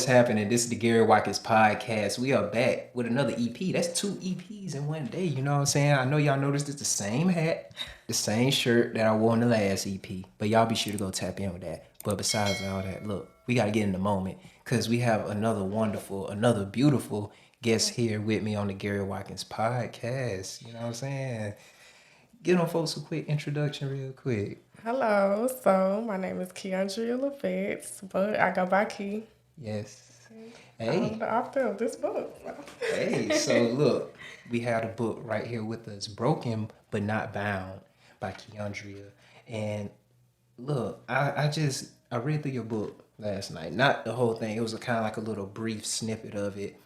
is happening? This is the Gary Watkins podcast. We are back with another EP. That's 2 EPs in one day. You know what I'm saying? I know y'all noticed it's the same hat, the same shirt that I wore in the last EP. But y'all be sure to go tap in with that. But besides all that, look, we got to get in the moment because we have another wonderful, another beautiful guest here with me on the Gary Watkins podcast. You know what I'm saying? Give them folks a quick introduction real quick. Hello, so my name is Keyuandria Livatt, but I go by Key. Yes. I'm Hey. the author of this book. Hey, so look, we have a book right here with us, Broken But Not Bound by Keyuandria. And look, I read through your book last night. Not the whole thing. It was a kind of like a little brief snippet of it.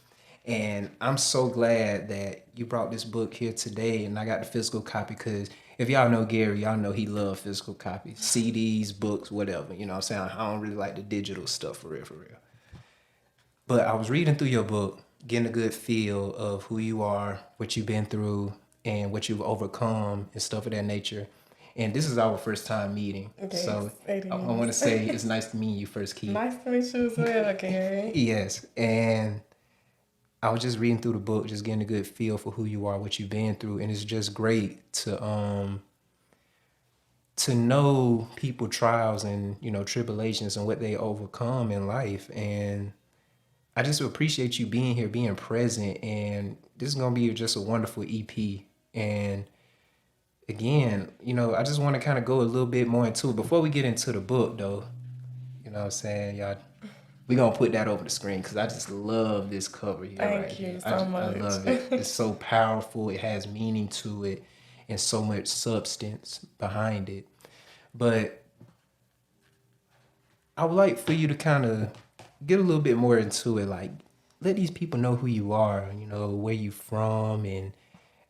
And I'm so glad that you brought this book here today and I got the physical copy because if y'all know Gary, y'all know he loves physical copies, CDs, books, whatever. You know what I'm saying? I don't really like the digital stuff for real, for real. But I was reading through your book, getting a good feel of who you are, what you've been through, and what you've overcome and stuff of that nature. And this is our first time meeting. Yes, so it I want to is. say it's nice to meet you first, Keith. Nice to meet you as well, Gary. Yes. And I was just reading through the book, just getting a good feel for who you are, what you've been through. And it's just great to know people trials and, you know, tribulations and what they overcome in life. And I just appreciate you being here, being present, and this is gonna be just a wonderful EP. And again, you know, I just want to kind of go a little bit more into it before we get into the book, though. You know what I'm saying, y'all? We gonna put that over the screen because I just love this cover here. Thank you so much. I love it. It's so powerful. It has meaning to it, and so much substance behind it. But I would like for you to kind of get a little bit more into it, like let these people know who you are, you know, where you from and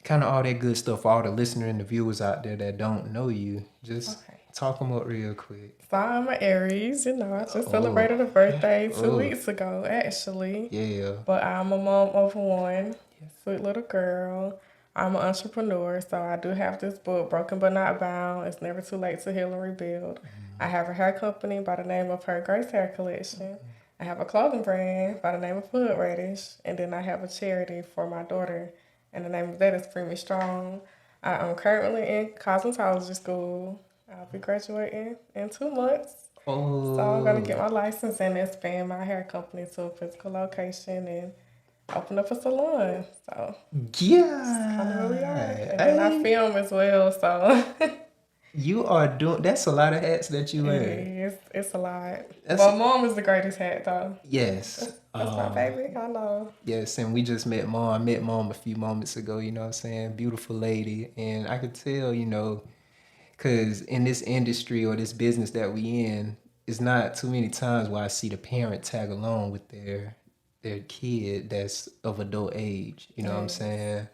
kind of all that good stuff for all the listeners and the viewers out there that don't know you. Just talk them up real quick. So I'm an Aries, you know, I just celebrated a birthday 2 weeks ago, actually. Yeah. But I'm a mom of one, sweet little girl. I'm an entrepreneur, so I do have this book, Broken But Not Bound. It's Never Too Late to Heal and Rebuild. I have a hair company by the name of Her Grace Hair Collection. I have a clothing brand by the name of Hood Radish. And then I have a charity for my daughter, and the name of that is Free Me Strong. I am currently in cosmetology school. I'll be graduating in 2 months. So I'm going to get my license and expand my hair company to a physical location and open up a salon. So yeah, kind of where we are. And then I film as well, so you are doing. That's a lot of hats that you wear. it's a lot. But mom is the greatest hat, though. Yes, that's my baby. I know. Yes, and we just met mom. I met mom a few moments ago. You know what I'm saying? Beautiful lady, and I could tell, you know, because in this industry or this business that we in, it's not too many times where I see the parent tag along with their kid that's of adult age. You know what I'm saying?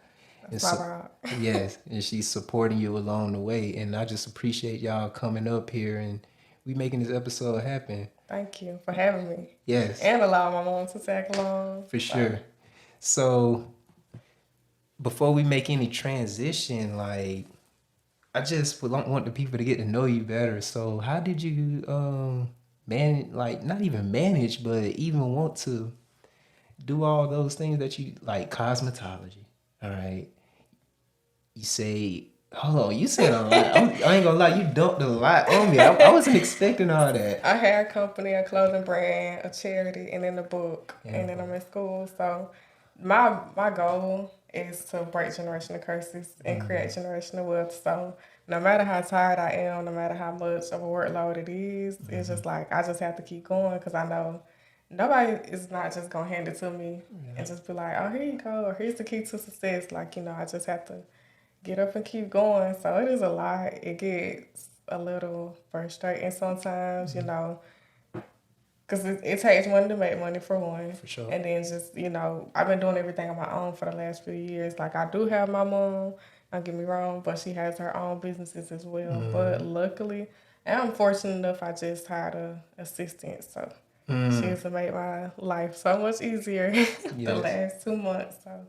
That's my rock. Yes, and she's supporting you along the way. And I just appreciate y'all coming up here and we making this episode happen. Thank you for having me. Yes. And allowing my mom to tag along. For sure. So before we make any transition, like I just want the people to get to know you better. So how did you manage, like not even manage, but even want to do all those things that you like, cosmetology? All right. You say, hold on, you said a lot. I ain't gonna lie, you dumped a lot on me. I wasn't expecting all that. A hair company, a clothing brand, a charity, and then a book. Yeah. And then I'm in school. So my goal is to break generational curses and create generational wealth. So no matter how tired I am, no matter how much of a workload it is, it's just like I just have to keep going because I know nobody is not just going to hand it to me and just be like, oh, here you go, or here's the key to success. Like, you know, I just have to get up and keep going. So it is a lot. It gets a little frustrating sometimes, you know, because it takes money to make money, for one. For sure. And then just, you know, I've been doing everything on my own for the last few years. Like, I do have my mom, don't get me wrong, but she has her own businesses as well. But luckily, and I'm fortunate enough, I just hired an assistant. So she has made my life so much easier the last 2 months. So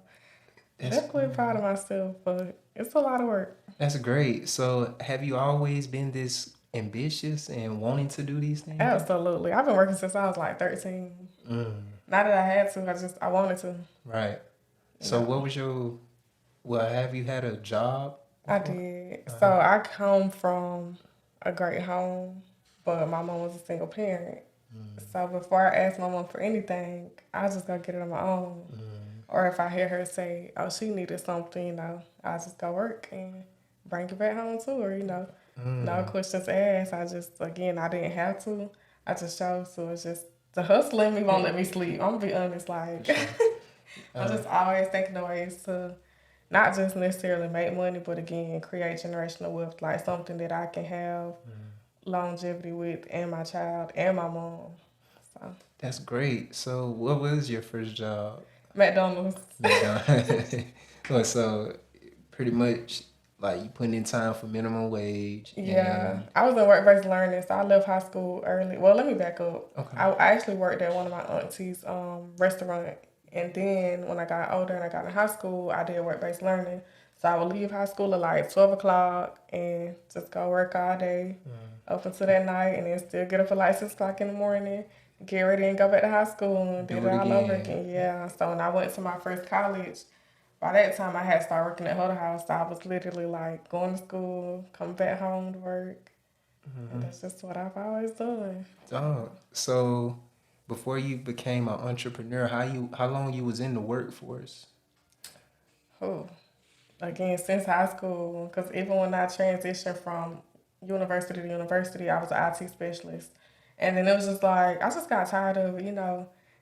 definitely proud of myself, but it's a lot of work. That's great. So have you always been this ambitious and wanting to do these things? Absolutely. I've been working since I was like 13. Not that I had to, I wanted to. Right. So what was have you had a job I before? did. So I come from a great home, but my mom was a single parent. So before I asked my mom for anything, I just go get it on my own. Or if I hear her say, "Oh, she needed something," I just go work and bring it back home to her. No questions asked. I didn't have to. I just chose to. It's just the hustling me won't let me sleep. I'm gonna be honest, like I'm just always thinking of ways to not just necessarily make money, but again, create generational wealth, like something that I can have longevity with, and my child and my mom. So That's great. So what was your first job? McDonald's. McDonald's. Well, so pretty much like you putting in time for minimum wage. Yeah, I was in work-based learning, so I left high school early. Well, let me back up. Okay. I actually worked at one of my auntie's restaurant, and then when I got older and I got in high school, I did work-based learning. So I would leave high school at like 12 o'clock and just go work all day up until that night, and then still get up at like 6 o'clock in the morning, get ready and go back to high school and do it all over again. Yeah. So when I went to my first college, by that time, I had started working at Huddle House. So I was literally like going to school, coming back home to work. And that's just what I've always done. So before you became an entrepreneur, how long you was in the workforce? Oh, again, since high school, because even when I transitioned from university to university, I was an IT specialist. And then it was just like, I just got tired of,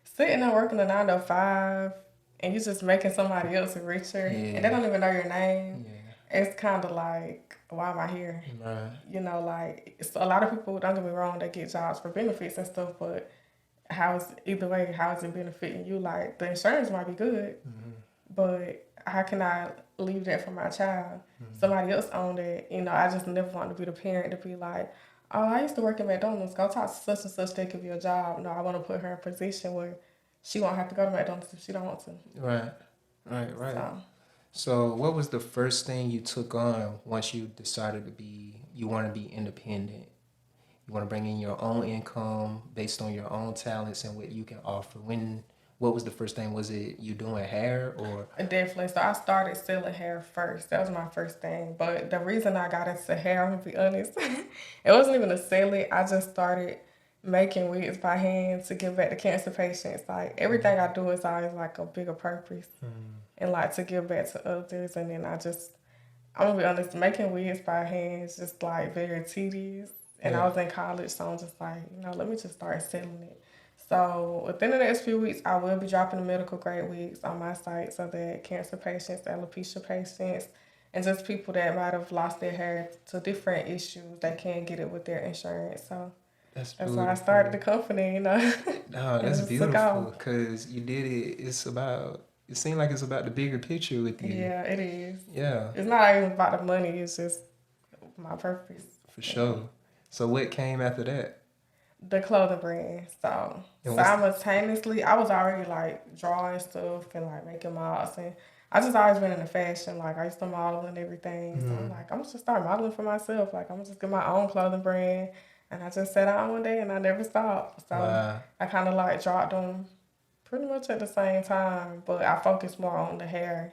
sitting and working a 9 to 5 and you just making somebody else richer and they don't even know your name. Yeah. It's kind of like, why am I here? Right. Like, it's a lot of people, don't get me wrong, they get jobs for benefits and stuff, but how is it benefiting you? Like, the insurance might be good, but how can I leave that for my child? Somebody else owned it. I just never want to be the parent to be like, oh, I used to work at McDonald's. Go talk to such and such. They give you a job. No, I want to put her in a position where she won't have to go to McDonald's if she don't want to. Right. So what was the first thing you took on once you decided you want to be independent? You want to bring in your own income based on your own talents and what you can offer. What was the first thing? Was it you doing hair or? Definitely. So I started selling hair first. That was my first thing. But the reason I got into hair, I'm gonna be honest, it wasn't even to sell it. I just started making wigs by hand to give back to cancer patients. Like everything I do is always like a bigger purpose and like to give back to others. And then I'm gonna be honest, making wigs by hand is just like very tedious. And I was in college, so I'm just like, let me just start selling it. So within the next few weeks, I will be dropping the medical grade wigs on my site so that cancer patients, alopecia patients, and just people that might have lost their hair to different issues, they can get it with their insurance. So that's why I started the company, No, that's beautiful because you did it. It seemed like it's about the bigger picture with you. Yeah, it is. Yeah. It's not even about the money. It's just my purpose. For sure. So what came after that? The clothing brand. So simultaneously, I was already like drawing stuff and like making models, and I just always been into fashion. Like I used to model and everything. So I'm like, I'm gonna just start modeling for myself. Like I'm gonna just get my own clothing brand. And I just sat down one day and I never stopped. So I kind of like dropped them pretty much at the same time, but I focused more on the hair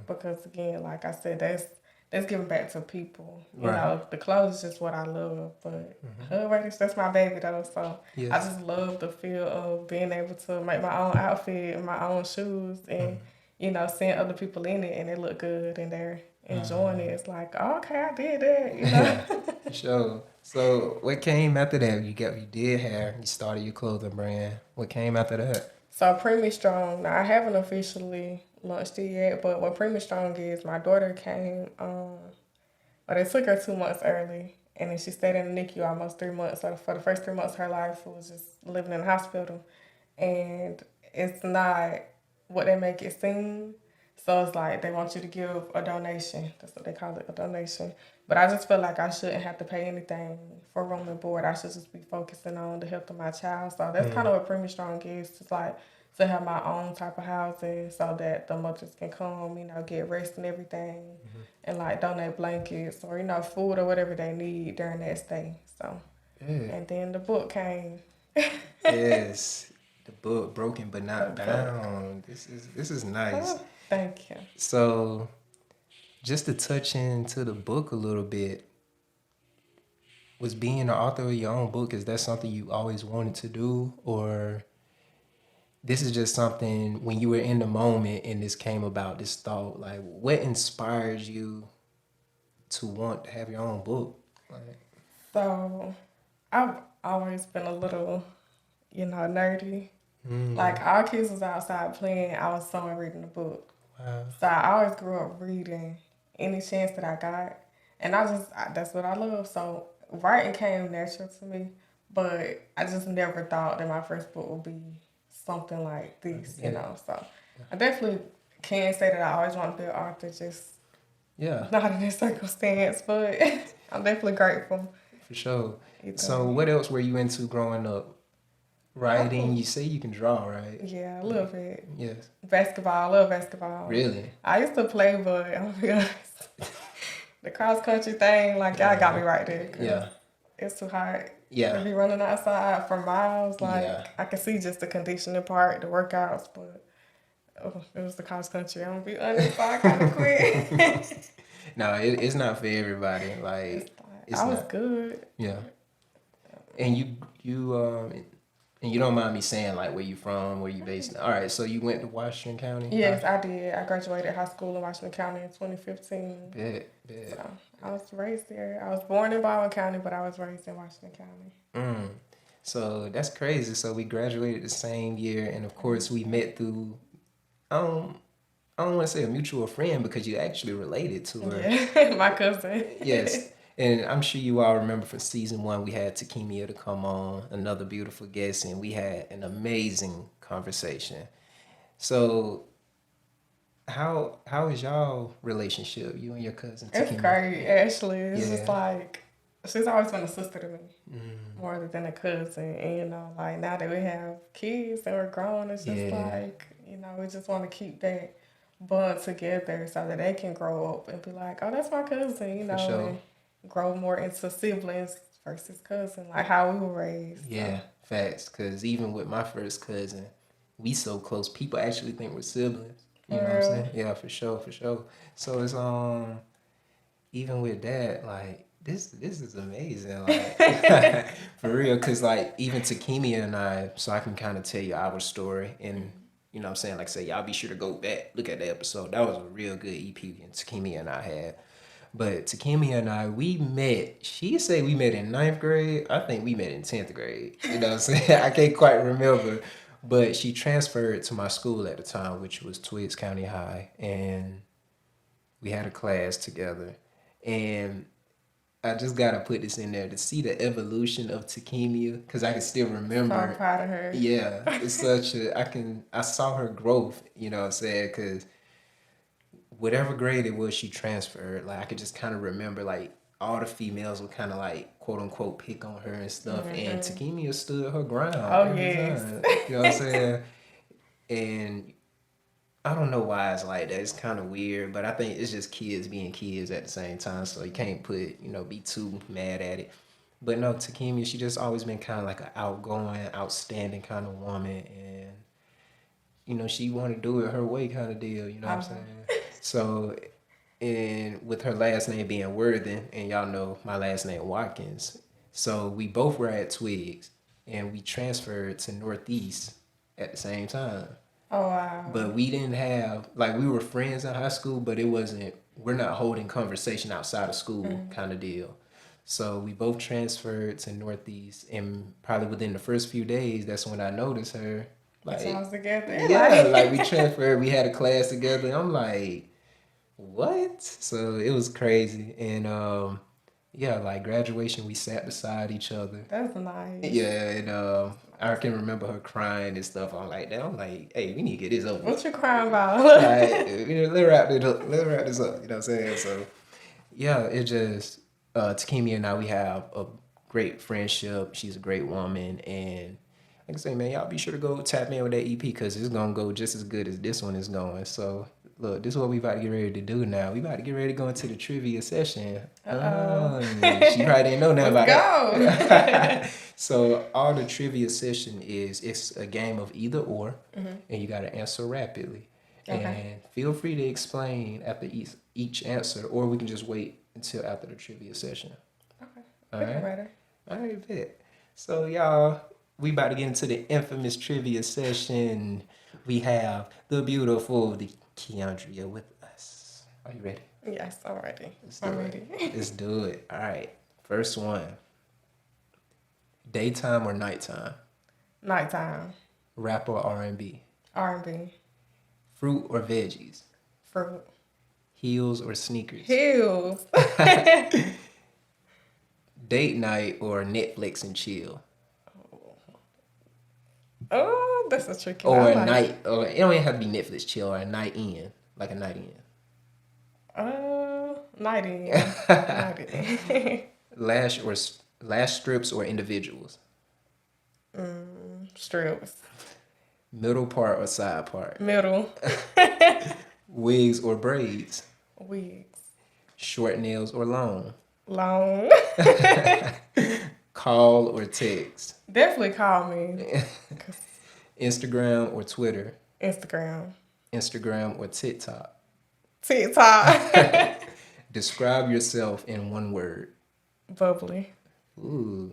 because again, like I said, that's giving back to people. You know, the clothes is just what I love, but hood race, that's my baby though. So I just love the feel of being able to make my own outfit and my own shoes and, seeing other people in it and they look good and they're enjoying it. It's like, oh, okay, I did that, For sure. So what came after that? You did hair, you started your clothing brand. What came after that? So Preemie Strong, now I haven't officially launched it yet, but what Preemie Strong is, my daughter came, but it took her 2 months early, and then she stayed in the NICU almost 3 months. So for the first 3 months of her life, it was just living in the hospital, and it's not what they make it seem. So it's like they want you to give a donation. That's what they call it, a donation. But I just feel like I shouldn't have to pay anything for room and board. I should just be focusing on the health of my child. So that's kind of what Preemie Strong is. It's like to have my own type of housing so that the mothers can come, get rest and everything and like donate blankets or, food or whatever they need during that stay. So, and then the book came. Yes. The book Broken But Not Bound. This is nice. Oh, thank you. So, just to touch into the book a little bit, was being the author of your own book, is that something you always wanted to do, or this is just something when you were in the moment and this came about, this thought? Like, what inspired you to want to have your own book? Like, So, I've always been a little, nerdy. Like, our kids was outside playing, I was somewhere reading a book. wow. So, I always grew up reading any chance that I got. And that's what I love. So, writing came natural to me. But I just never thought that my first book would be something like this, So, I definitely can say that I always want to be an author, just not in this circumstance. But I'm definitely grateful. For sure. So, what else were you into growing up? Writing. You say you can draw, right? Yeah, a little bit. Yes. Basketball. I love basketball. Really? I used to play, but I'm gonna be honest. The cross country thing, like, y'all got me right there. Yeah. It's too hard. Yeah. To be running outside for miles, I can see just the conditioning part, the workouts, but it was the cross country. I'm gonna be honest, so I kind of quit. No, it's not for everybody. Like, I was good. Yeah. And and you don't mind me saying, like, where you from, where you based? All right, so you went to Washington County? Yes, I did. I graduated high school in Washington County in 2015. Bet. So I was raised there. I was born in Baldwin County, but I was raised in Washington County. So that's crazy. So we graduated the same year, and of course we met through, I don't want to say a mutual friend, because you actually related to her. Yeah, my cousin. Yes. And I'm sure you all remember from season 1, we had Takemia to come on, another beautiful guest, and we had an amazing conversation. So how is y'all relationship, you and your cousin Takemia? It's great, actually. It's just like, she's always been a sister to me, more than a cousin. And, like, now that we have kids and we're grown, it's just like, we just want to keep that bond together so that they can grow up and be like, oh, that's my cousin, For sure. and grow more into siblings versus cousin, like how we were raised. Yeah, facts. Because even with my first cousin, we so close. People actually think we're siblings. You know what I'm saying? Yeah, for sure. So it's even with that, like, this is amazing, like, for real. Because, like, even Takemia and I, so I can kind of tell you our story, and you know what I'm saying, like, say, y'all be sure to go back, look at the episode. That was a real good EP and Takemia and I had. But Takemia and I, we met, she said we met in 9th grade. I think we met in 10th grade. You know what I'm saying? I can't quite remember. But she transferred to my school at the time, which was Twiggs County High. And we had a class together. And I just got to put this in there to see the evolution of Takemia, because I can still remember. So I'm proud of her. Yeah. It's such I saw her growth, you know what I'm saying? Because whatever grade it was she transferred, like, I could just kind of remember, like, all the females would kind of, like, quote unquote pick on her and stuff, and Takemia stood her ground. Oh, yes. You know what I'm saying? And I don't know why it's like that. It's kind of weird, but I think it's just kids being kids at the same time, so you can't be too mad at it. But no, Takemia, she just always been kind of like an outgoing, outstanding kind of woman, and she wanted to do it her way kind of deal, you know what I'm saying? So, and with her last name being Worthen, and y'all know my last name Watkins, so we both were at Twiggs, and we transferred to Northeast at the same time. Oh, wow. But we didn't have, like, we were friends in high school, but we're not holding conversation outside of school kind of deal. So we both transferred to Northeast, and probably within the first few days, that's when I noticed her. Like, sounds together. Yeah, like, we transferred, we had a class together, and I'm like, what? So it was crazy. And like, graduation, we sat beside each other. That's nice. Yeah, and I can remember her crying and stuff. I'm like, hey, we need to get this over. What you crying about? Like, let's wrap this up. You know what I'm saying? So yeah, it just Takemia and I, we have a great friendship. She's a great woman, and like I say, man, y'all be sure to go tap in with that EP, because it's gonna go just as good as this one is going. So Look, this is what we about to get ready to do now. We about to get ready to go into the trivia session. Uh-oh. She probably didn't know nothing about Let's it. So all the trivia session is, it's a game of either or, and you got to answer rapidly. Okay. And feel free to explain after each answer, or we can just wait until after the trivia session. Okay. All right. Better. All right, bet. So y'all, we about to get into the infamous trivia session. We have the beautiful, the Keyuandria with us. Are you ready? Yes, I'm ready. I'm ready. Let's do it. All right. First one. Daytime or nighttime? Nighttime. Rap or R&B? R&B. Fruit or veggies? Fruit. Heels or sneakers? Heels. Date night or Netflix and chill? Oh, that's a tricky Or one. a night, or it don't even have to be Netflix chill, or a night in, like a night in. Night in. Night in. Lash strips or individuals? Strips. Middle part or side part? Middle. Wigs or braids? Wigs. Short nails or long? Long. Call or text? Definitely call me. Instagram or Twitter? Instagram. Instagram or TikTok? TikTok. Describe yourself in one word. Bubbly. Ooh.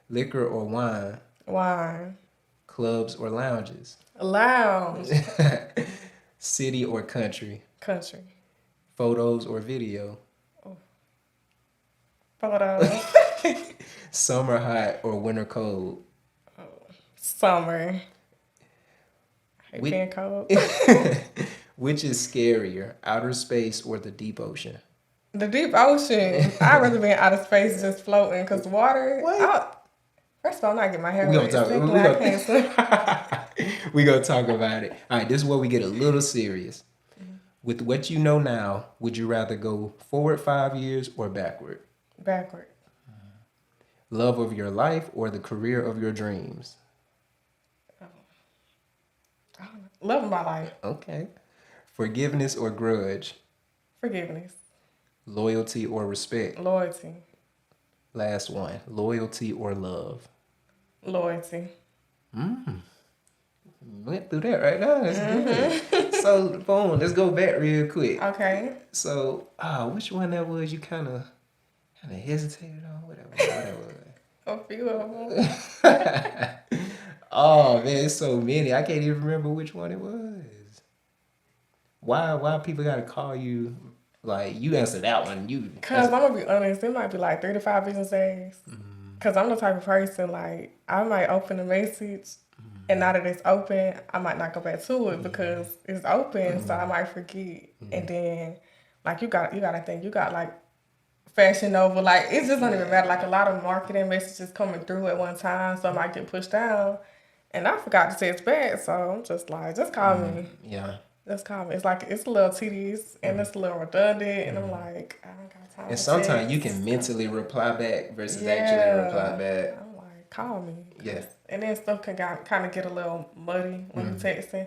Liquor or wine? Wine. Clubs or lounges? Lounge. City or country? Country. Photos or video? Photos. Summer hot or winter cold? Summer. I hate being cold. Which is scarier, outer space or the deep ocean? The deep ocean. I'd rather be in outer space just floating because water. First of all, I'm not getting my hair wet. We gonna talk about it. All right, this is where we get a little serious. With what you know now, would you rather go forward 5 years or backward? Backward. Love of your life or the career of your dreams? Love of my life. Okay. Forgiveness or grudge? Forgiveness. Loyalty or respect? Loyalty. Last one. Loyalty or love? Loyalty. Went through that right now. That's good. So, boom, let's go back real quick. Okay. So, which one that was you kind of hesitated on? Whatever. A few of them. Oh, man, it's so many. I can't even remember which one it was. Why people got to call you? Like, you answer that one. Because I'm going to be honest, it might be like 3 to 5 business days. Because I'm the type of person, like, I might open a message, and now that it's open, I might not go back to it because it's open, so I might forget. And then, like, you got to think, you got, like, Fashion Nova, like, it just don't even matter. Like, a lot of marketing messages coming through at one time, so I might get pushed down. And I forgot to text back, so I'm just like, just call me. Yeah. Just call me. It's like, it's a little tedious, and it's a little redundant, and I'm like, I don't got time. And sometimes you can mentally reply back versus actually reply back. I'm like, call me. Yeah. And then stuff can kind of get a little muddy when you're texting.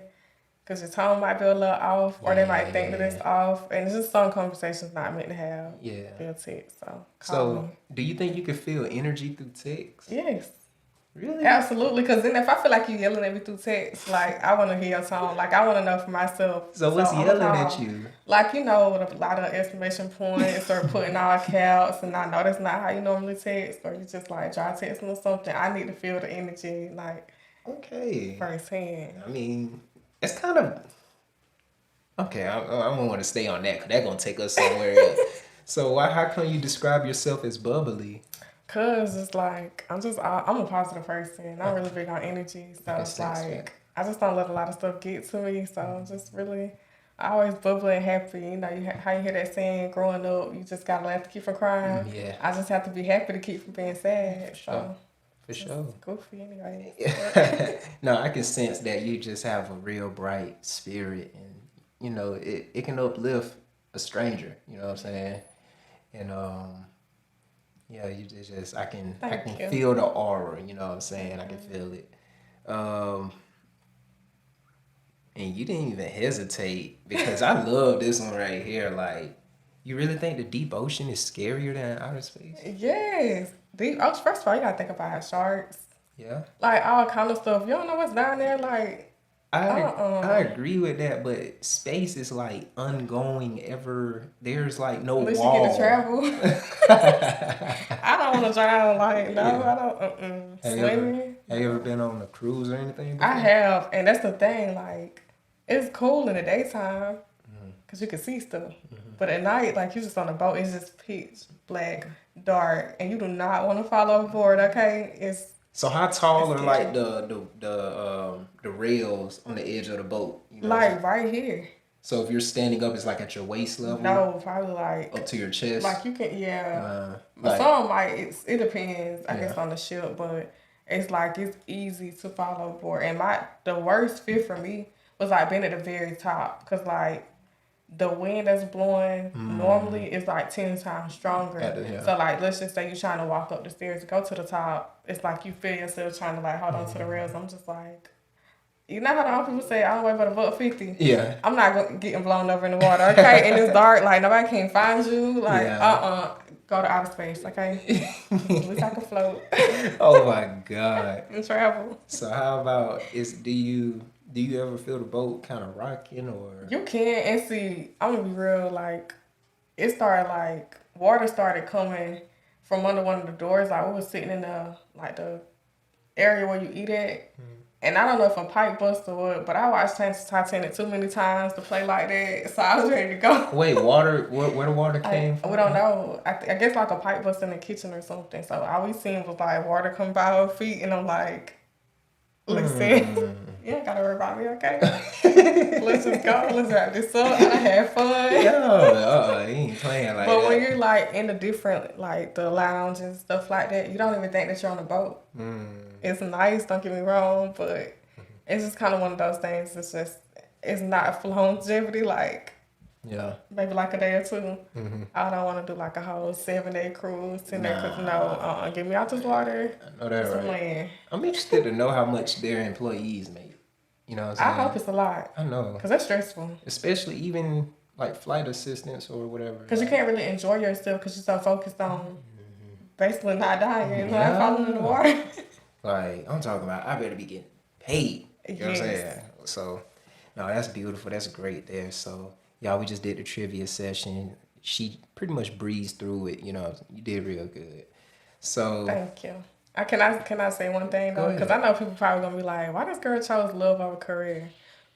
Because your tone might be a little off, or they might think that it's off. And it's just some conversations not meant to have via text. So, call me. Do you think you can feel energy through text? Yes. Really? Absolutely. Because then if I feel like you're yelling at me through text, like, I want to hear your tone. Like, I want to know for myself. So what's yelling at you? Like, with a lot of exclamation points or putting all caps, and I know that's not how you normally text, or you just, like, dry texting or something. I need to feel the energy, like, firsthand. I mean, it's kind of... Okay, I don't want to stay on that because that's going to take us somewhere else. So how come you describe yourself as bubbly? Because it's like, I'm a positive person. I'm really big on energy. So it's like, I just don't let a lot of stuff get to me. So I'm just really, I always bubbly and happy. You know, how you hear that saying, growing up, you just got to laugh to keep from crying. Yeah. I just have to be happy to keep from being sad. For sure. Goofy anyway. No, I can sense that you just have a real bright spirit, and you know it can uplift a stranger. You know what I'm saying? And you just I can feel the aura. You know what I'm saying? I can feel it. And you didn't even hesitate because I love this one right here. Like, you really think the deep ocean is scarier than outer space? Yes. Deep. Oh, first of all, you gotta think about sharks, Yeah. like all kind of stuff. You don't know what's down there. Like, I agree with that, but space is like ongoing ever. There's like no unless you get to wall. travel. I don't want to drown. Like, no, Yeah. I don't. Have you ever Swimming. have you ever been on a cruise or anything I before? have, and that's the thing. Like, it's cool in the daytime because you can see stuff, but at night, like you just on a boat, it's just pitch black, dark, and you do not want to fall overboard. Okay, So how tall it's are like scary. the rails on the edge of the boat? You know what I'm saying? Like right here. So if you're standing up, it's like at your waist level, No, probably up like to your chest. you can but Like some might it depends I yeah. guess on the ship, but it's like it's easy to fall overboard. And the worst fear for me was like being at the very top because like the wind that's blowing normally is like 10 times stronger. Yeah. So like let's just say you're trying to walk up the stairs to go to the top, it's like you feel yourself trying to like hold on to the rails. I'm just like, you know how the old people say, I don't weigh but $150. Yeah. I'm not getting blown over in the water, okay? And it's dark, like nobody can find you. Like, Yeah. go to outer space, okay? At least I can float Oh my God. and travel. So how about do you ever feel the boat kind of rocking or You can, and see, I'm gonna be real, like, it started like, water started coming from under one of the doors. Like, we was sitting in the area where you eat at. And I don't know if a pipe bust or what, but I watched Titanic too many times to play like that, so I was ready to go. wait, where the water came from? We don't know. I guess like a pipe bust in the kitchen or something. So all we seen was like water come by our feet, and I'm like, listen, you ain't gotta worry about me, okay? Let's just go. Let's wrap this up. I had fun. Yo, he ain't playing like But that. when you're like in the different, like the lounge and stuff like that, you don't even think that you're on a boat. It's nice, don't get me wrong, but it's just kind of one of those things. It's not for longevity, like Yeah. maybe like a day or two. I don't want to do like a whole 7-day cruise, 10-day cruise. No, get me out this water. I know that It's right. land. I'm interested to know how much their employees make. You know what I'm I saying? hope it's a lot, I know. because that's stressful. Especially even like flight assistants or whatever. Because you can't really enjoy yourself because you're so focused on basically not dying and not Yeah. falling in the water. Like, I'm talking about, I better be getting paid. You know what I'm Yes. saying? So, no, that's beautiful. That's great there. So, y'all, we just did the trivia session. She pretty much breezed through it. You know, you did real good. So, Thank you. Can I say one thing Go though? ahead. Because I know people probably gonna be like, "Why this girl chose love over career?"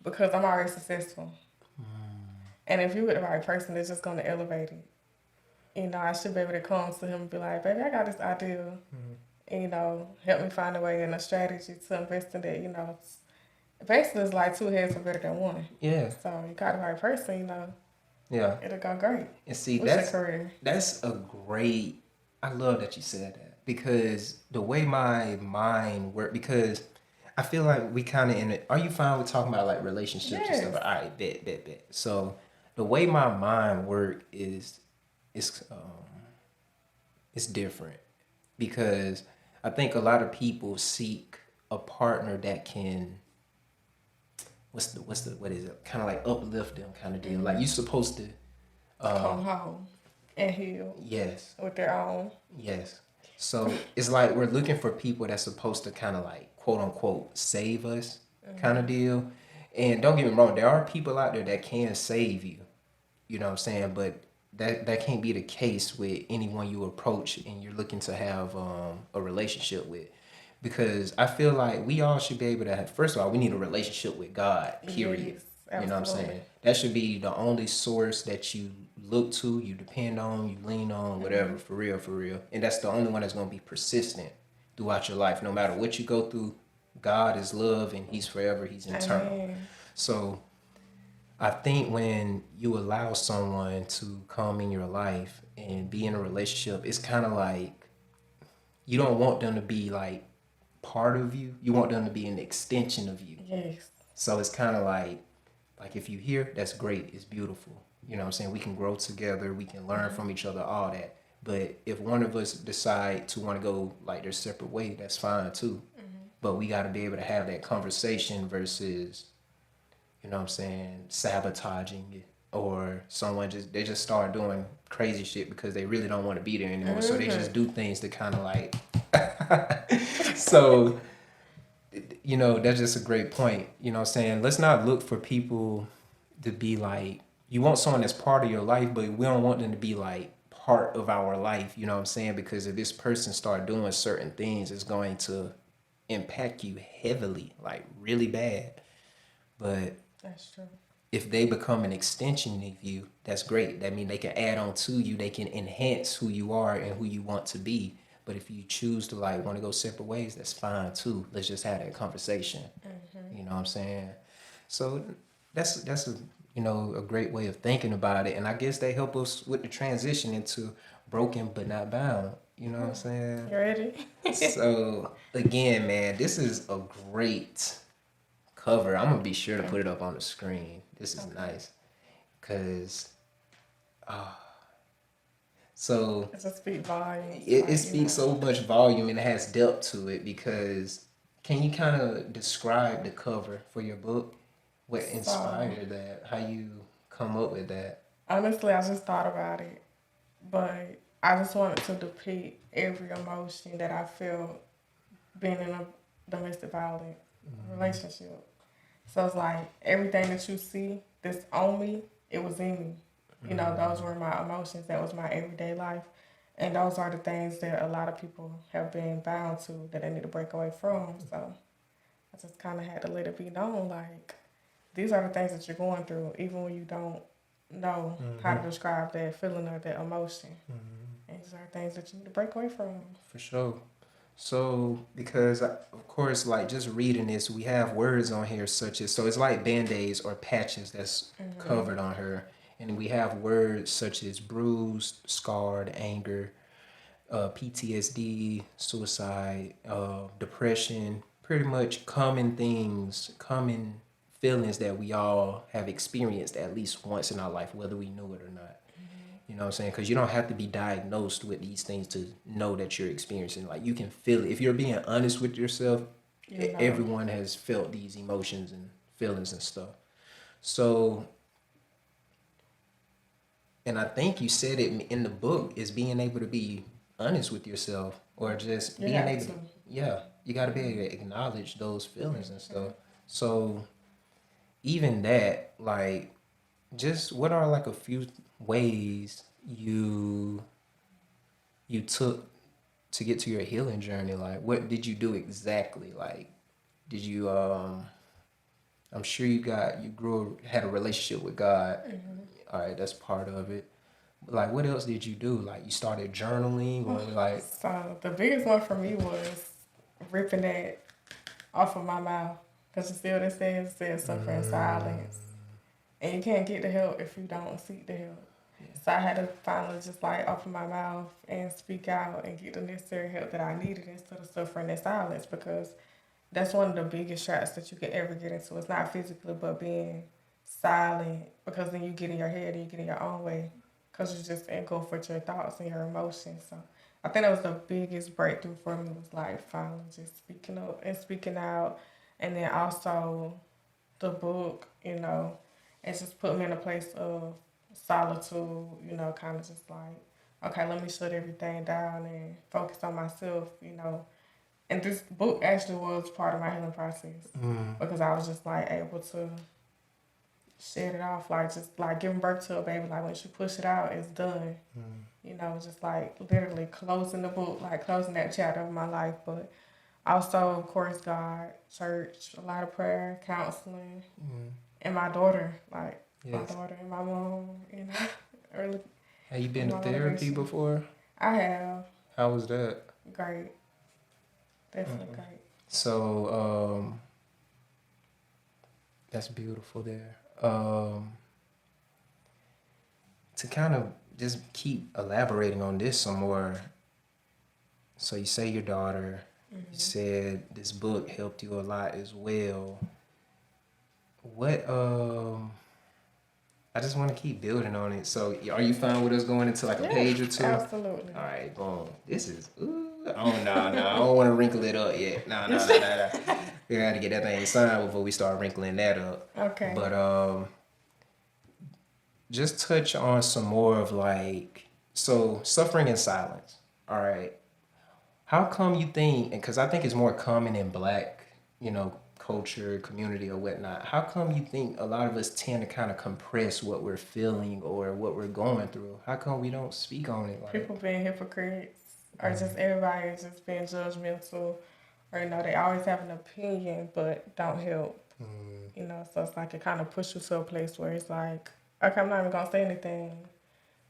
Because I'm already successful, and if you with the right person, it's just gonna elevate it. You know, I should be able to come to him and be like, "Baby, I got this idea, and you know, help me find a way and a strategy to invest in that." You know, basically, it's like two heads are better than one. yeah. So you got the right person, you know, Yeah. it'll go great. And see, What's your career? that's a great, I love that you said that because the way my mind works, because I feel like we kind of in it. Are you fine with talking about like relationships and stuff? Yes. All right, bet. So the way my mind work is it's different because I think a lot of people seek a partner that can what is it, kind of like uplift them kind of deal. Like you're supposed to Come home and heal yes. with their own. Yes. So it's like we're looking for people that's supposed to kind of like quote unquote save us kind of deal. And don't get me wrong, there are people out there that can save you. You know what I'm saying? But that can't be the case with anyone you approach and you're looking to have a relationship with. Because I feel like we all should be able to have, first of all, we need a relationship with God, period. Yes, You know what I'm absolutely. saying? That should be the only source that you look to, you depend on, you lean on, whatever, for real, for real. And that's the only one that's going to be persistent throughout your life. No matter what you go through, God is love and He's forever, He's eternal. Amen. So I think when you allow someone to come in your life and be in a relationship, it's kind of like you don't want them to be like part of you. You want them to be an extension of you. Yes. So it's kind of like if you hear, that's great. It's beautiful. You know what I'm saying? We can grow together. We can learn from each other, all that. But if one of us decide to want to go like their separate way, that's fine too. But we got to be able to have that conversation versus you know what I'm saying, sabotaging it, or someone they just start doing crazy shit because they really don't want to be there anymore. So they just do things to kind of like so you know, that's just a great point. You know what I'm saying? Let's not look for people to be like, you want someone that's part of your life, but we don't want them to be like part of our life. You know what I'm saying? Because if this person start doing certain things, it's going to impact you heavily, like really bad. But That's true. if they become an extension of you, that's great. That means they can add on to you. They can enhance who you are and who you want to be. But if you choose to like want to go separate ways, that's fine too. Let's just have that conversation. You know what I'm saying? So that's a you know a great way of thinking about it. And I guess they help us with the transition into broken but not bound. You know what I'm saying? You ready? So again, man, this is a great cover. I'm gonna be sure to put it up on the screen. This is nice, cause so It just speaks volumes. it speaks so much volume and it has depth to it. Because can you kind of describe the cover for your book? What inspired that? How you come up with that? Honestly, I just thought about it, but I just wanted to depict every emotion that I felt being in a domestic violent relationship. So it's like everything that you see that's on me, it was in me. You know, those were my emotions. That was my everyday life. And those are the things that a lot of people have been bound to that they need to break away from. So I just kind of had to let it be known, like, these are the things that you're going through, even when you don't know how to describe that feeling or that emotion. And these are things that you need to break away from. For sure. So, because of course, like just reading this, we have words on here such as, so it's like band-aids or patches that's covered on her. And we have words such as bruised, scarred, anger, PTSD, suicide, depression, pretty much common things, common feelings that we all have experienced at least once in our life, whether we knew it or not. You know what I'm saying? Because you don't have to be diagnosed with these things to know that you're experiencing. Like you can feel it. If you're being honest with yourself, everyone has felt these emotions and feelings and stuff. So, and I think you said it in the book, is being able to be honest with yourself, or just being able to, you got to be able to acknowledge those feelings and stuff. So even that, like, just what are like a few ways you took to get to your healing journey? Like, what did you do exactly? Like, did you I'm sure you had a relationship with God. All right, that's part of it. Like, what else did you do? Like, you started journaling, or like? So the biggest one for me was ripping that off of my mouth. Because you see what it says? It says suffer in silence. And you can't get the help if you don't seek the help. So I had to finally just like open my mouth and speak out and get the necessary help that I needed instead of suffering in silence, because that's one of the biggest traps that you could ever get into. It's not physically, but being silent, because then you get in your head and you get in your own way, because you just engulf with your thoughts and your emotions. So I think that was the biggest breakthrough for me, was like finally just speaking up and speaking out. And then also the book, you know, it just put me in a place of solitude, you know, kind of just like, okay, let me shut everything down and focus on myself, you know. And this book actually was part of my healing process, because I was just like able to shed it off, like just like giving birth to a baby. Like once you push it out, it's done. You know, just like literally closing the book, like closing that chapter of my life. But also, of course, God, church, a lot of prayer, counseling, and my daughter, like my daughter and my mom, you know. Early. Have you been to therapy before? I have. How was that? Great. Definitely great. So, that's beautiful there. To kind of just keep elaborating on this some more. So you say your daughter, you said this book helped you a lot as well. What, I just want to keep building on it. So are you fine with us going into like a page or two? Absolutely. All right, boom. This is, oh, no, I don't want to wrinkle it up yet. No. We got to get that thing signed before we start wrinkling that up. Okay. But just touch on some more of like, so suffering in silence. All right. How come you think, because I think it's more common in Black, culture, community, or whatnot. How come you think a lot of us tend to kind of compress what we're feeling or what we're going through? How come we don't speak on it? Like, People being hypocrites, or just everybody is just being judgmental, or they always have an opinion but don't help. So it's like it kind of pushes you to a place where it's like, okay, I'm not even gonna say anything,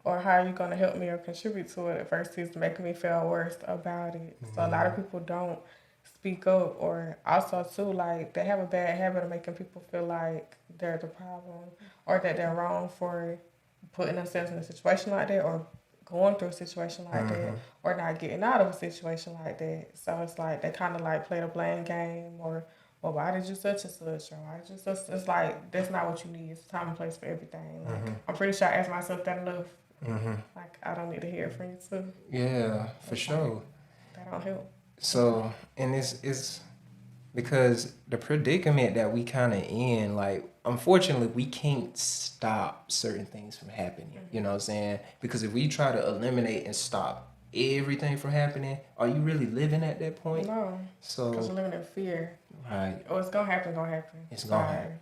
or how are you gonna help me or contribute to it versus making me feel worse about it. So a lot of people don't speak up, or also too, like, they have a bad habit of making people feel like they're the problem or that they're wrong for putting themselves in a situation like that, or going through a situation like that, or not getting out of a situation like that. So it's like they kind of like play the blame game, or, well, why did you such and such, or why did you such? It's like that's not what you need. It's time and place for everything. Like, I'm pretty sure I asked myself that enough. Like, I don't need to hear it from you too. Yeah, for sure. That don't help. So, and it's because the predicament that we kind of in, like, unfortunately, we can't stop certain things from happening. You know what I'm saying? Because if we try to eliminate and stop everything from happening, are you really living at that point? No. So, because you're living in fear. Right. Oh, it's gonna happen. It's gonna happen.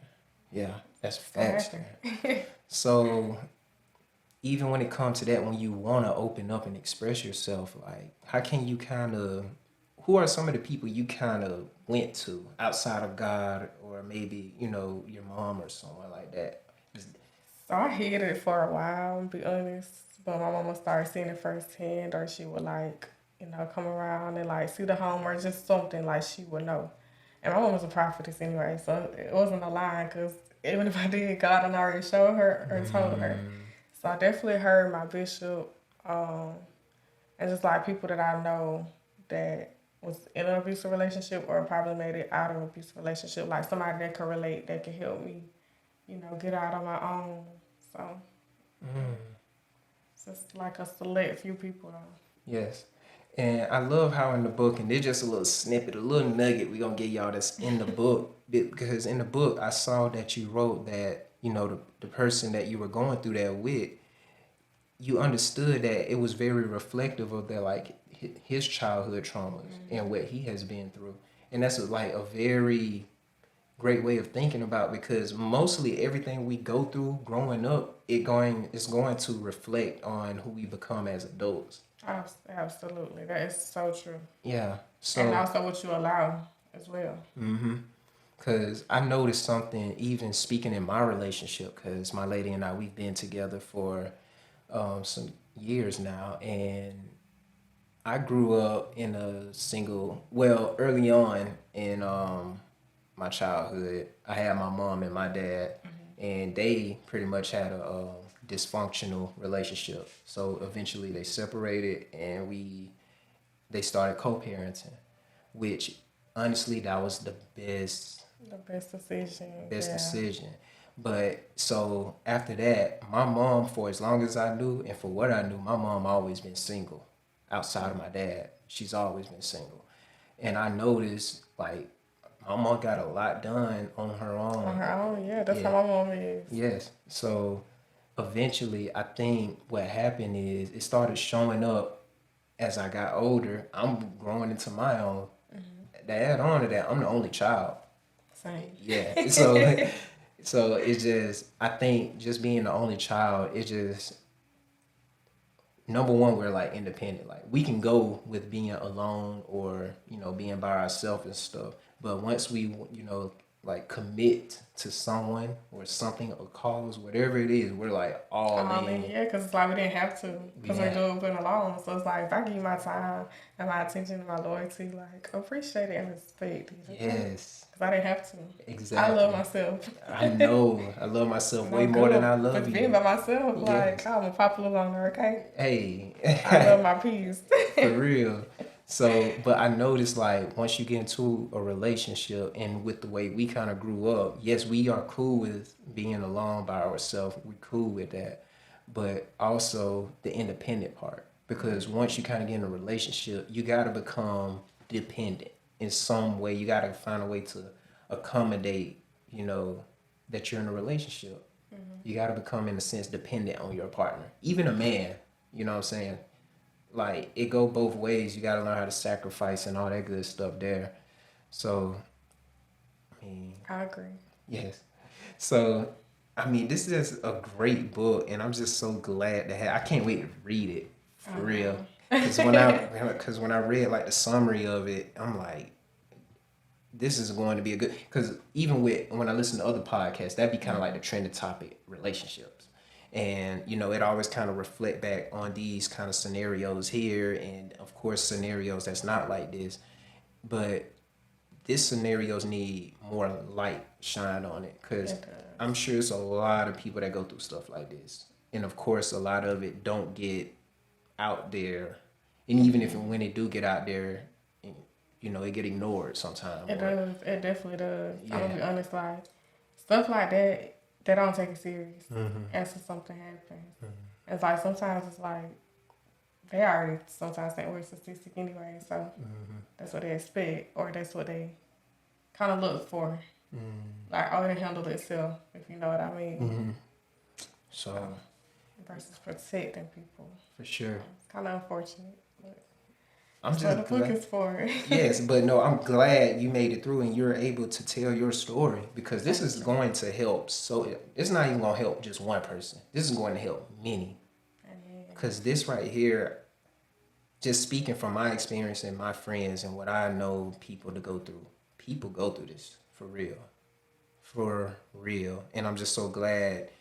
Yeah, that's facts. Happen. So, even when it comes to that, when you want to open up and express yourself, like, how can you kind of, who are some of the people you kind of went to outside of God, or maybe, your mom or someone like that? So I hid it for a while, to be honest. But my mama started seeing it firsthand, or she would like, come around and like see the home, or just something like she would know. And my mom was a prophetess anyway, so it wasn't a lie, because even if I did, God had already showed her or told her. So I definitely heard my bishop, and just like people that I know that was in an abusive relationship or probably made it out of an abusive relationship, like somebody that can relate, that can help me, get out on my own. So it's just like a select few people though. Yes. And I love how in the book, and there's just a little snippet, a little nugget we're going to give y'all that's in the book. Because in the book, I saw that you wrote that, the person that you were going through that with, you understood that it was very reflective of their, like, his childhood traumas and what he has been through. And that's like a very great way of thinking about, because mostly everything we go through growing up, it's going to reflect on who we become as adults. Absolutely. That is so true. Yeah. So, and also what you allow as well. Because I noticed something, even speaking in my relationship, because my lady and I, we've been together for some years now, and I grew up in a early on in my childhood, I had my mom and my dad, and they pretty much had a dysfunctional relationship. So eventually they separated, and they started co-parenting, which honestly, that was the best decision. But so after that, my mom, for as long as I knew and for what I knew, my mom always been single. Outside of my dad, she's always been single. And I noticed, like, my mom got a lot done on her own. On her own, yeah. That's how my mom is. Yes. So eventually, I think what happened is it started showing up as I got older. I'm growing into my own. To add on to that, I'm the only child. Same. Yeah. So it's just, I think just being the only child, it just, number one, we're like independent. Like, we can go with being alone or, being by ourselves and stuff. But once we, like, commit to someone or something, a cause, whatever it is, we're like all in. Yeah, because it's like we didn't have to, because we're doing alone. So it's like, if I give you my time and my attention and my loyalty, like, appreciate it and respect it. Okay? Yes. Because I didn't have to. Exactly. I love myself. I know. I love myself way more than I love you. But being by myself, like, I'm a popular loner, okay? Hey. I love my peace. For real. So, but I noticed, like, once you get into a relationship, and with the way we kind of grew up, yes, we are cool with being alone by ourselves. We're cool with that. But also the independent part. Because once you kind of get in a relationship, you got to become dependent. in some way. You got to find a way to accommodate, that you're in a relationship. You got to become, in a sense, dependent on your partner. Even a man, you know what I'm saying? Like, it go both ways. You got to learn how to sacrifice and all that good stuff there. So, I mean... I agree. Yes. So, I mean, this is a great book, and I'm just so glad to have... I can't wait to read it, for real. Because when I read, like, the summary of it, I'm like, this is going to be a good... Because even when I listen to other podcasts, that'd be kind of like the trending topic, relationships. And, it always kind of reflect back on these kind of scenarios here, and, of course, scenarios that's not like this. But these scenarios need more light shine on it, because I'm sure it's a lot of people that go through stuff like this. And, of course, a lot of it don't get out there. And even when it do get out there, it get ignored sometimes. It does. It definitely does. Yeah. I'm gonna be honest, like stuff like that, they don't take it serious until something happens. It's like sometimes it's like they already sometimes think we're statistic anyway, so that's what they expect, or that's what they kind of look for. Like, oh, it handled itself, if you know what I mean. So versus protecting people. For sure. It's kind of unfortunate. I'm just what the book is for. Yes, but no, I'm glad you made it through and you're able to tell your story, because this is going to help. So it's not even going to help just one person. This is going to help many. Because this right here, just speaking from my experience and my friends and what I know people to go through this for real. For real. And I'm just so glad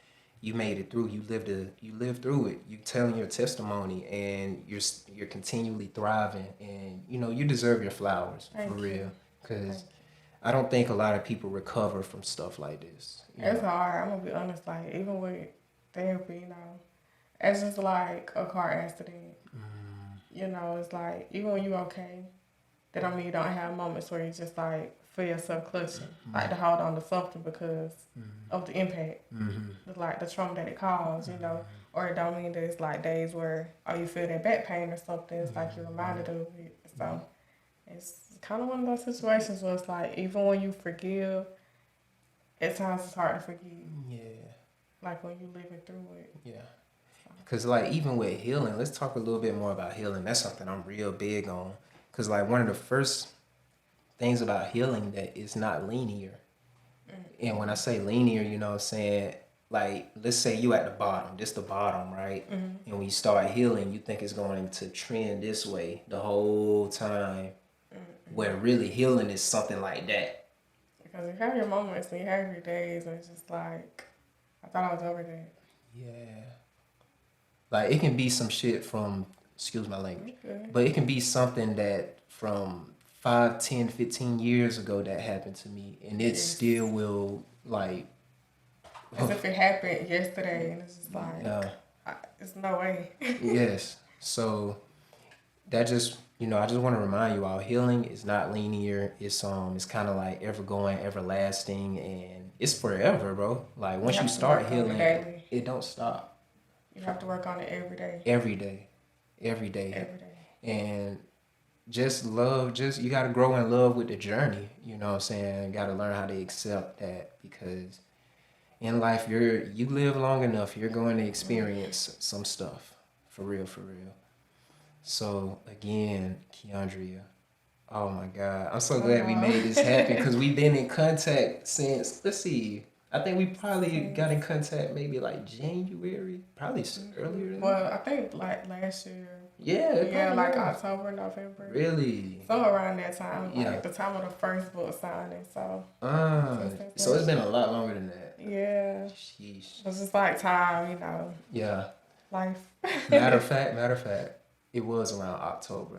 you made it through. You lived through it. You telling your testimony, and you're continually thriving, and you deserve your flowers. For real. Because I don't think a lot of people recover from stuff like this. It's hard. I'm gonna be honest. Like, even with therapy, it's just like a car accident. It's like, even when you're okay, that don't mean you don't have moments where you just like feel yourself clutching, like to hold on to something because of the impact, like the trauma that it caused, or it don't mean that it's like days where, you feel that back pain or something, it's like you're reminded of it. So it's kind of one of those situations where it's like, even when you forgive, at times it's hard to forgive. Yeah. Like when you living through it. Yeah. Because like even with healing, let's talk a little bit more about healing. That's something I'm real big on. Because like one of the first things about healing that is not linear. And when I say linear, you know what I'm saying? Like, let's say you at the bottom. This the bottom, right? And when you start healing, you think it's going to trend this way the whole time. Where really healing is something like that. Because you have your moments and you have your days and it's just like, I thought I was over that. Yeah. Like, it can be some shit from, excuse my language, but it can be something that from 5, 10, 15 years ago that happened to me, and it still will, like... As if it happened yesterday, and it's just like, there's no way. Yes. So, that just, I just want to remind you all, healing is not linear. It's kind of like ever-going, everlasting, and it's forever, bro. Like, once you start healing, it don't stop. You have to work on it every day. Every day. And just love, you got to grow in love with the journey. You know what I'm saying? You got to learn how to accept that, because in life, you live long enough, you're going to experience some stuff. For real. So, again, Keyuandria, oh my God. I'm so glad we made this happen, because we've been in contact since, let's see, I think we probably got in contact maybe like January, probably earlier than that. Well, I think like last year. Yeah, like October, November. Really? Somewhere around that time, like the time of the first book signing. So it's been a lot longer than that. Yeah. Sheesh. It's just like time, Yeah. Life. Matter of fact, it was around October.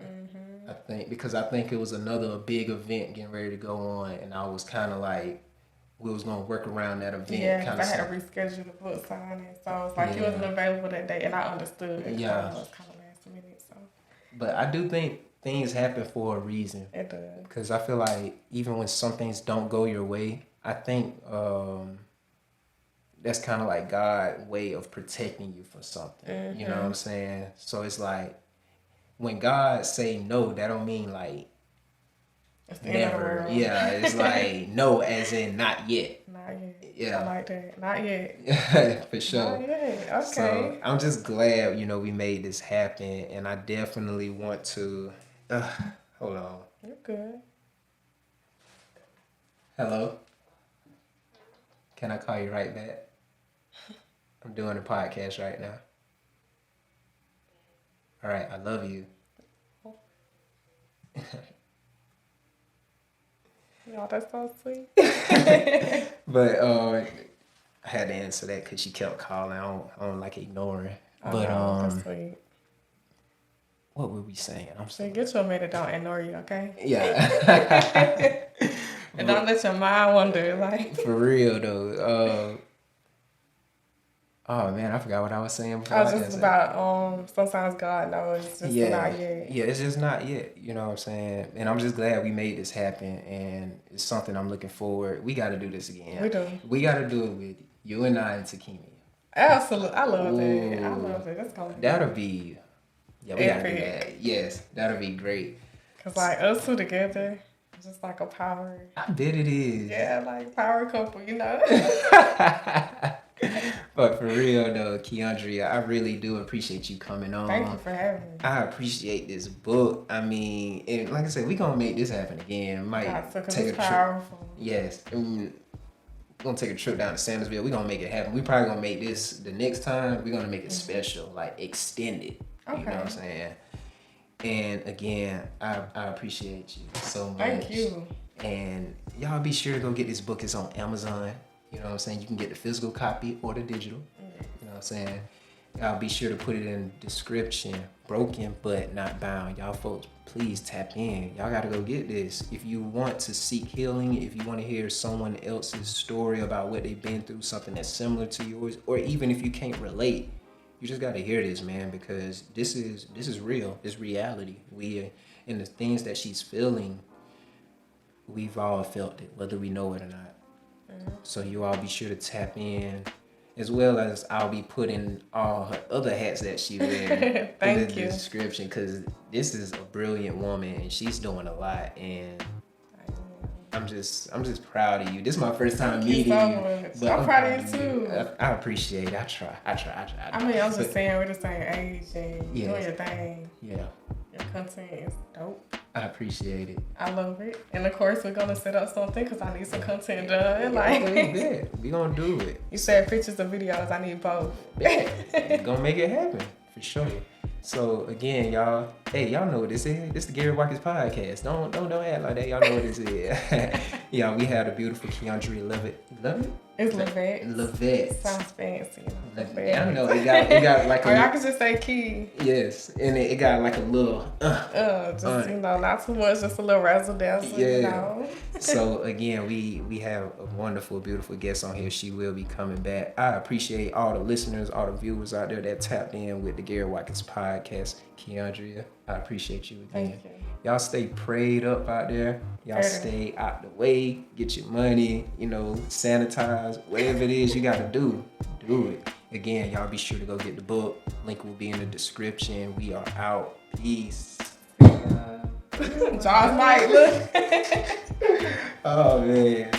I think, because I think it was another big event getting ready to go on, and I was kind of like, we was gonna work around that event. Yeah, because I had to reschedule the book signing, so I was like, he wasn't available that day, and I understood. Yeah. It was kind of last minute, so. But I do think things happen for a reason. It does. Because I feel like even when some things don't go your way, I think that's kind of like God's way of protecting you from something. You know what I'm saying? So it's like, when God say no, that don't mean like It's the end of the never. world. Yeah, it's like no, as in not yet. Not yet. Yeah. I like that. Not yet. For sure. Not yet. Okay. So I'm just glad, we made this happen, and I definitely want to. Hold on. You're good. Hello. Can I call you right back? I'm doing a podcast right now. All right, I love you. Y'all, that's so sweet. But I had to answer that because she kept calling. I don't like ignoring. But that's sweet. what were we saying? I'm So sorry. get your man to don't ignore you, okay? Yeah. And don't let your mind wander, like. For real though. Oh man, I forgot what I was saying before. I was just about sometimes God knows, just not yet. Yeah, it's just not yet. You know what I'm saying? And I'm just glad we made this happen, and it's something I'm looking forward. We got to do this again. We do. We got to do it with you and I and Takimi. Absolutely, I love it. I love it. That's gonna be. That'll be. Yeah, we gotta do epic. that. Yes, that'll be great. Cause like us two together, it's just like a power. I bet it is. Yeah, like power couple, But for real though, Keyuandria, I really do appreciate you coming on. Thank you for having me. I appreciate this book. I mean, and like I said, we're gonna make this happen again. Might take a trip. Powerful. Yes. We're gonna take a trip down to Samsville. We're gonna make it happen. We probably gonna make this the next time. We're gonna make it special, like extended. Okay. You know what I'm saying? And again, I appreciate you so much. Thank you. And y'all be sure to go get this book. It's on Amazon. You know what I'm saying? You can get the physical copy or the digital. You know what I'm saying? Y'all be sure to put it in the description. Broken but not bound. Y'all folks, please tap in. Y'all gotta go get this. If you want to seek healing, if you want to hear someone else's story about what they've been through, something that's similar to yours, or even if you can't relate, you just gotta hear this, man, because this is real. It's reality. And the things that she's feeling, we've all felt it, whether we know it or not. So you all be sure to tap in, as well as I'll be putting all her other hats that she wears in the description, because this is a brilliant woman and she's doing a lot, and I'm just proud of you. This is my first time meeting you. But I'm proud of you too. I appreciate it. I try. I mean, I'm just saying we're the same age and Yes. doing your thing. Yeah. Your content is dope. I appreciate it. I love it. And of course, we're gonna set up something because I need some content done. Yeah, Like we gonna do it. You said pictures and videos. I need both. We're gonna make it happen for sure. So again, y'all, hey, y'all know what this is. This is the Gary Watkins podcast. Don't act like that. Y'all know what this is. Yeah, we had a beautiful Keyuandria Livatt. It's Livatt. Livatt. Sounds fancy. Livatt. I know it got like or I could just say Key. Yes, and it got like a little not too much, just a little razzle dazzle. Yeah. So again, we have a wonderful, beautiful guest on here. She will be coming back. I appreciate all the listeners, all the viewers out there that tapped in with the Gary Watkins podcast. Keyuandria, I appreciate you again. Thank you. Y'all stay prayed up out there. Y'all stay out the way. Get your money, sanitize. Whatever it is you got to do it. Again, y'all be sure to go get the book. Link will be in the description. We are out. Peace. John's mic, look. Oh, man.